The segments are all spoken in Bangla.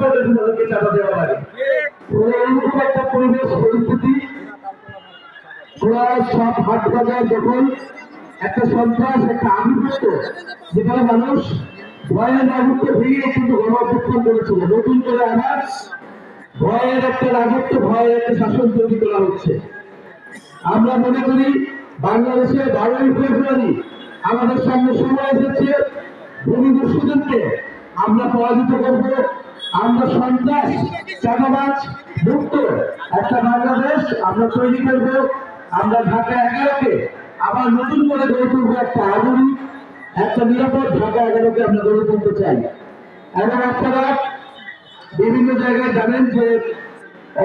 তাদেরকে চাঁদা দেওয়া লাগে। এইরকম একটা পরিবেশ পরিস্থিতি প্রায় সব হাট বাজার যখন একটা সন্ত্রাস একটা আধিপত্য, যেখানে মানুষ ভয়ের রাজত্ব ভেঙে কিন্তু গণঅভ্যুত্থান করেছিল, নতুন করে আবার ভয়ের একটা রাজত্ব, ভয়ের একটা শাসন তৈরি করা হচ্ছে। আমরা মনে করি বাংলাদেশে 12ই ফেব্রুয়ারি আমাদের সামনে সময় এসেছে ভূমিদস্যুদেরকে আমরা পরাজিত করব। আমরা সন্ত্রাস চাঁদাবাজ মুক্ত একটা বাংলাদেশ আমরা তৈরি করব। আমরা ঢাকা 11কে আবার নতুন করে গড়ে তুলব, একটা আধুনিক একটা নিরাপদ ঢাকা 11কে আমরা গড়ে তুলতে চাই। এবং আপনারা বিভিন্ন জায়গায় জানেন যে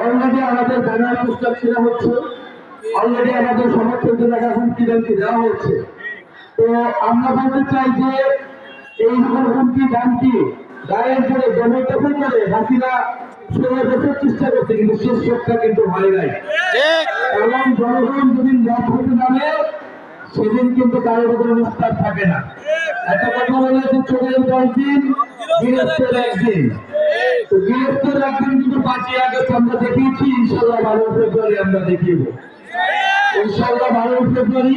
অলরেডি আমাদের ব্যানার পোস্টার ছেড়া হচ্ছে, অলরেডি আমাদের সমর্থকদের হুমকি দামকি দেওয়া হচ্ছে। তো আমরা বলতে চাই যে এই হুমকি দামকি গায়ের করে জনদখল করে হাসিনা সরে বছর চেষ্টা করছে, কিন্তু শেষ রক্ষা কিন্তু হয় নাই। এবং জনগণ যেদিন রাত হতে নামে সেদিন কিন্তু কারোর কোনো নিস্তার থাকে না। একটা কথা বলে যে চোখের 10 দিন গৃহস্থের একদিন, তো গৃহস্থের একদিন কিন্তু 5ই আগস্ট আমরা দেখিয়েছি। ইনশাল্লাহ 12 ফেব্রুয়ারি আমরা দেখিয়ে দেব। ইনশাল্লাহ 12 ফেব্রুয়ারি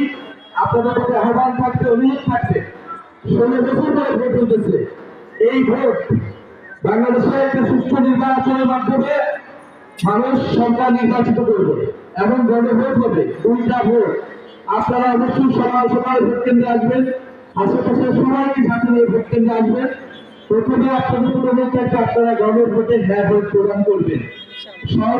আপনাদের কাছে আহ্বান থাকবে, অনুরোধ থাকবে। 16 বছর ধরে ভোট হতেছে, এই ভোট বাংলাদেশের একটা সুষ্ঠু নির্বাচনের মাধ্যমে মানুষ সরকার নির্বাচিত করবে এবং গণভোট হবে, 2টা ভোট। আপনারা অবশ্যই সকাল সকাল ভোট কেন্দ্রে আসবেন, আশেপাশের সবাইকে সাথে নিয়ে ভোট কেন্দ্রে আসবেন। প্রথমে আপনাদের অনুরোধ থাকবে আপনারা গণভোটের হ্যাঁ ভোট প্রদান করবেন। সব